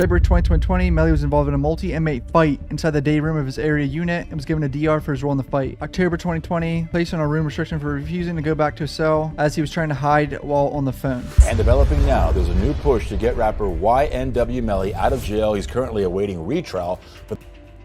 February 2020, Melly was involved in a multi-inmate fight inside the day room of his area unit and was given a DR for his role in the fight. October 2020, placed on a room restriction for refusing to go back to his cell as he was trying to hide while on the phone. And developing now, there's a new push to get rapper YNW Melly out of jail. He's currently awaiting retrial for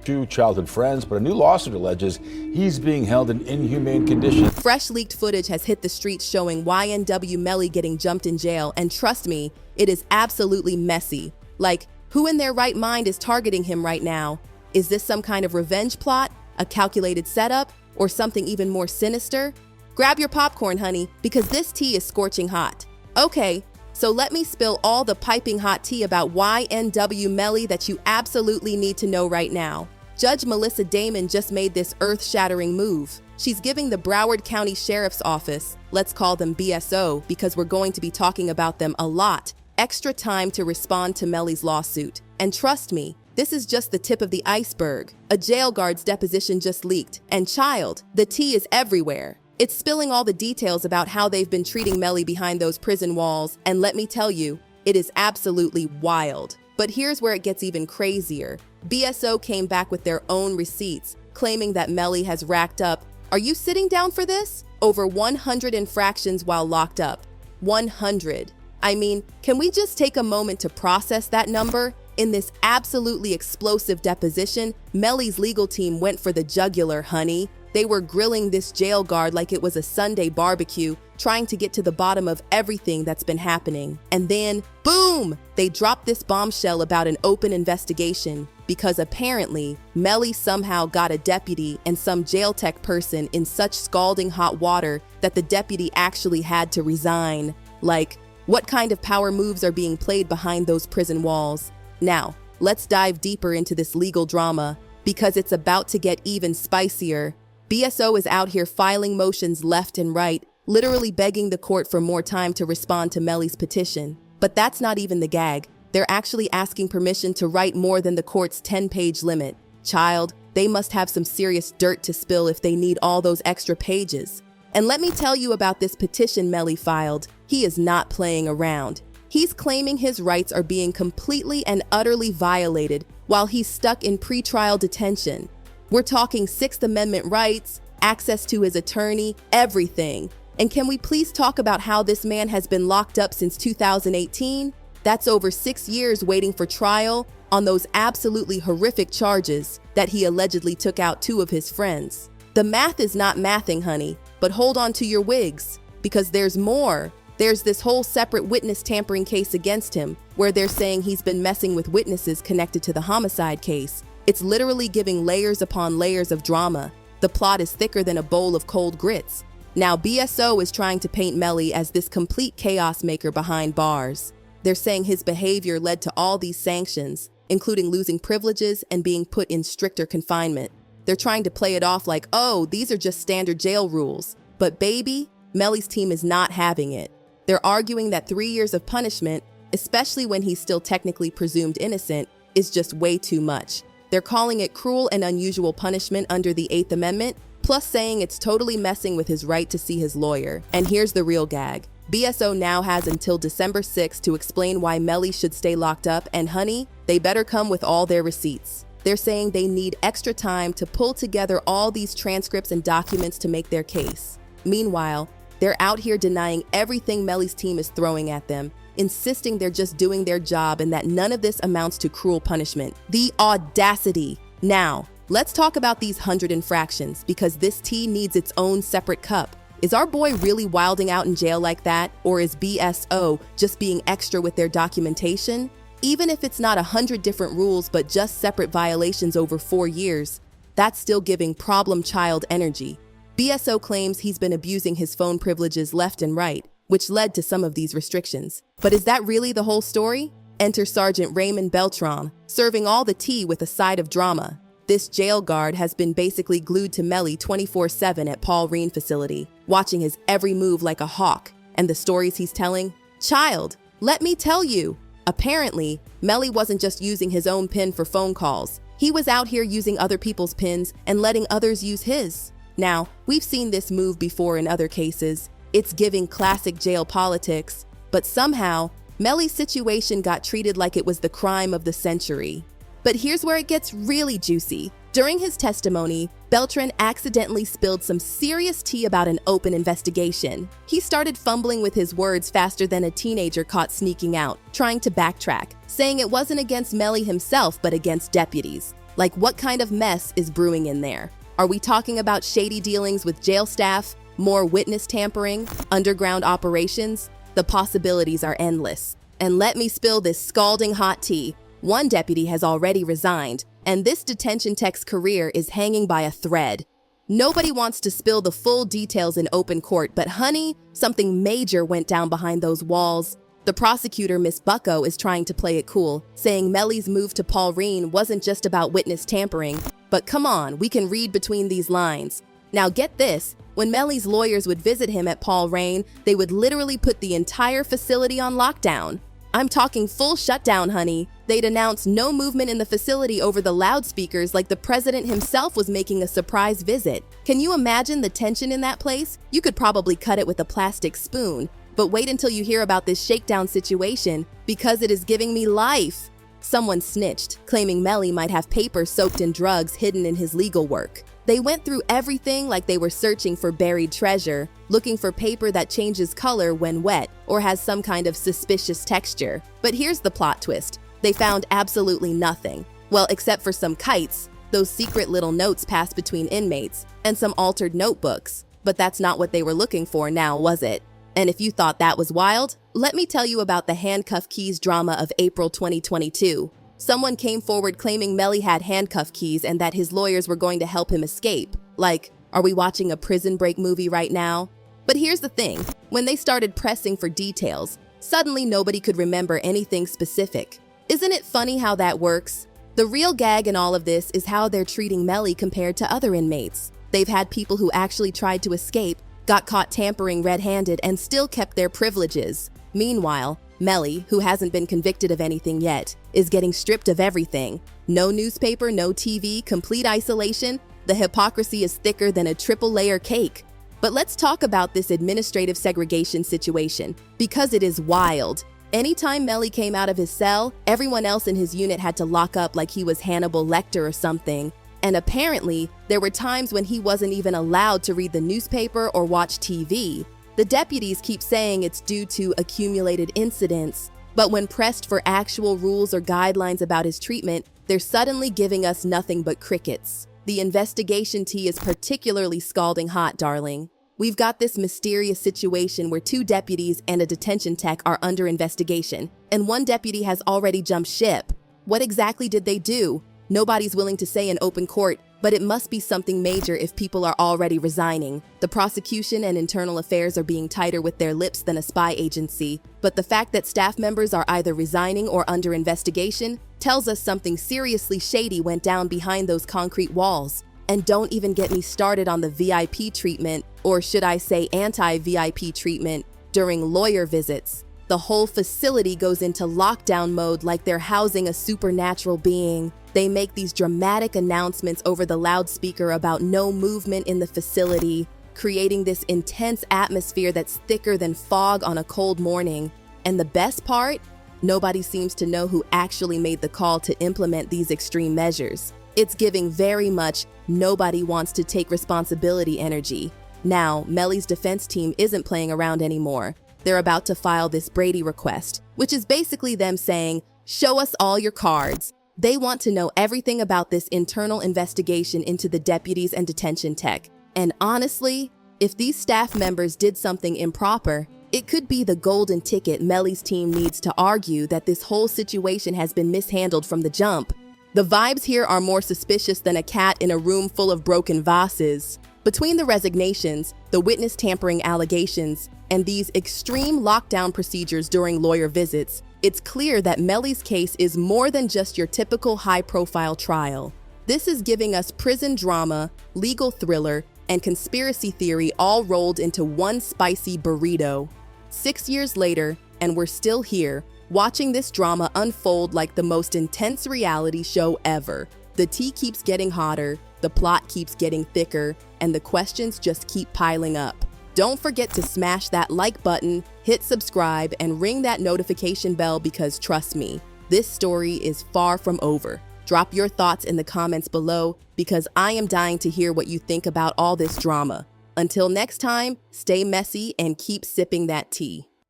two childhood friends, but a new lawsuit alleges he's being held in inhumane conditions. Fresh leaked footage has hit the streets showing YNW Melly getting jumped in jail, and trust me, it is absolutely messy. Like, who in their right mind is targeting him right now? Is this some kind of revenge plot, a calculated setup, or something even more sinister? Grab your popcorn, honey, because this tea is scorching hot. Okay, so let me spill all the piping hot tea about YNW Melly that you absolutely need to know right now. Judge Melissa Damon just made this earth-shattering move. She's giving the Broward County Sheriff's Office, let's call them BSO because we're going to be talking about them a lot, extra time to respond to Melly's lawsuit. And trust me, this is just the tip of the iceberg. A jail guard's deposition just leaked, and child, the tea is everywhere. It's spilling all the details about how they've been treating Melly behind those prison walls, and let me tell you, it is absolutely wild. But here's where it gets even crazier. BSO came back with their own receipts, claiming that Melly has racked up, are you sitting down for this? Over 100 infractions while locked up. 100. I mean, can we just take a moment to process that number? In this absolutely explosive deposition, Melly's legal team went for the jugular, honey. They were grilling this jail guard like it was a Sunday barbecue, trying to get to the bottom of everything that's been happening. And then, boom! They dropped this bombshell about an open investigation because apparently, Melly somehow got a deputy and some jail tech person in such scalding hot water that the deputy actually had to resign. Like, what kind of power moves are being played behind those prison walls? Now, let's dive deeper into this legal drama because it's about to get even spicier. BSO is out here filing motions left and right, literally begging the court for more time to respond to Melly's petition. But that's not even the gag. They're actually asking permission to write more than the court's 10-page limit. Child, they must have some serious dirt to spill if they need all those extra pages. And let me tell you about this petition Melly filed. He is not playing around. He's claiming his rights are being completely and utterly violated while he's stuck in pretrial detention. We're talking Sixth Amendment rights, access to his attorney, everything. And can we please talk about how this man has been locked up since 2018? That's over 6 years waiting for trial on those absolutely horrific charges that he allegedly took out 2 of his friends. The math is not mathing, honey, but hold on to your wigs, because there's more. There's this whole separate witness tampering case against him, where they're saying he's been messing with witnesses connected to the homicide case. It's literally giving layers upon layers of drama. The plot is thicker than a bowl of cold grits. Now, BSO is trying to paint Melly as this complete chaos maker behind bars. They're saying his behavior led to all these sanctions, including losing privileges and being put in stricter confinement. They're trying to play it off like, oh, these are just standard jail rules. But baby, Melly's team is not having it. They're arguing that 3 years of punishment, especially when he's still technically presumed innocent, is just way too much. They're calling it cruel and unusual punishment under the 8th Amendment, plus saying it's totally messing with his right to see his lawyer. And here's the real gag. BSO now has until December 6th to explain why Melly should stay locked up, and honey, they better come with all their receipts. They're saying they need extra time to pull together all these transcripts and documents to make their case. Meanwhile, they're out here denying everything Melly's team is throwing at them, insisting they're just doing their job and that none of this amounts to cruel punishment. The audacity. Now, let's talk about these 100 infractions because this tea needs its own separate cup. Is our boy really wilding out in jail like that, or is BSO just being extra with their documentation? Even if it's not 100 different rules but just separate violations over 4 years, that's still giving problem child energy. BSO claims he's been abusing his phone privileges left and right, which led to some of these restrictions. But is that really the whole story? Enter Sergeant Raymond Beltran, serving all the tea with a side of drama. This jail guard has been basically glued to Melly 24/7 at Paul Reen facility, watching his every move like a hawk. And the stories he's telling? Child, let me tell you. Apparently, Melly wasn't just using his own PIN for phone calls. He was out here using other people's PINs and letting others use his. Now, we've seen this move before in other cases. It's giving classic jail politics, but somehow, Melly's situation got treated like it was the crime of the century. But here's where it gets really juicy. During his testimony, Beltran accidentally spilled some serious tea about an open investigation. He started fumbling with his words faster than a teenager caught sneaking out, trying to backtrack, saying it wasn't against Melly himself but against deputies. Like, what kind of mess is brewing in there? Are we talking about shady dealings with jail staff, more witness tampering, underground operations? The possibilities are endless. And let me spill this scalding hot tea. One deputy has already resigned, and this detention tech's career is hanging by a thread. Nobody wants to spill the full details in open court, but honey, something major went down behind those walls. The prosecutor, Miss Bucko, is trying to play it cool, saying Melly's move to Paul Reen wasn't just about witness tampering. But come on, we can read between these lines. Now get this, when Melly's lawyers would visit him at Paul Reen, they would literally put the entire facility on lockdown. I'm talking full shutdown, honey. They'd announce no movement in the facility over the loudspeakers like the president himself was making a surprise visit. Can you imagine the tension in that place? You could probably cut it with a plastic spoon. But wait until you hear about this shakedown situation, because it is giving me life. Someone snitched, claiming Melly might have papers soaked in drugs hidden in his legal work. They went through everything like they were searching for buried treasure, looking for paper that changes color when wet or has some kind of suspicious texture. But here's the plot twist. They found absolutely nothing. Well, except for some kites, those secret little notes passed between inmates, and some altered notebooks. But that's not what they were looking for now, was it? And if you thought that was wild, let me tell you about the handcuff keys drama of April 2022. Someone came forward claiming Melly had handcuff keys and that his lawyers were going to help him escape. Like, are we watching a Prison Break movie right now? But here's the thing, when they started pressing for details, suddenly nobody could remember anything specific. Isn't it funny how that works? The real gag in all of this is how they're treating Melly compared to other inmates. They've had people who actually tried to escape, got caught tampering red-handed, and still kept their privileges. Meanwhile, Melly, who hasn't been convicted of anything yet, is getting stripped of everything. No newspaper, no TV, complete isolation. The hypocrisy is thicker than a triple-layer cake. But let's talk about this administrative segregation situation, because it is wild. Anytime Melly came out of his cell, everyone else in his unit had to lock up like he was Hannibal Lecter or something. And apparently, there were times when he wasn't even allowed to read the newspaper or watch TV. The deputies keep saying it's due to accumulated incidents, but when pressed for actual rules or guidelines about his treatment, they're suddenly giving us nothing but crickets. The investigation tea is particularly scalding hot, darling. We've got this mysterious situation where 2 deputies and a detention tech are under investigation, and one deputy has already jumped ship. What exactly did they do? Nobody's willing to say in open court, but it must be something major if people are already resigning. The prosecution and internal affairs are being tighter with their lips than a spy agency, but the fact that staff members are either resigning or under investigation tells us something seriously shady went down behind those concrete walls. And don't even get me started on the VIP treatment, or should I say anti-VIP treatment, during lawyer visits. The whole facility goes into lockdown mode like they're housing a supernatural being. They make these dramatic announcements over the loudspeaker about no movement in the facility, creating this intense atmosphere that's thicker than fog on a cold morning. And the best part? Nobody seems to know who actually made the call to implement these extreme measures. It's giving very much nobody wants to take responsibility energy. Now, Melly's defense team isn't playing around anymore. They're about to file this Brady request, which is basically them saying, show us all your cards. They want to know everything about this internal investigation into the deputies and detention tech. And honestly, if these staff members did something improper, it could be the golden ticket Melly's team needs to argue that this whole situation has been mishandled from the jump. The vibes here are more suspicious than a cat in a room full of broken vases. Between the resignations, the witness tampering allegations, and these extreme lockdown procedures during lawyer visits, it's clear that Melly's case is more than just your typical high-profile trial. This is giving us prison drama, legal thriller, and conspiracy theory all rolled into one spicy burrito. 6 years later, and we're still here, watching this drama unfold like the most intense reality show ever. The tea keeps getting hotter, the plot keeps getting thicker, and the questions just keep piling up. Don't forget to smash that like button, hit hit subscribe and ring that notification bell because trust me, this story is far from over. Drop your thoughts in the comments below because I am dying to hear what you think about all this drama. Until next time, stay messy and keep sipping that tea.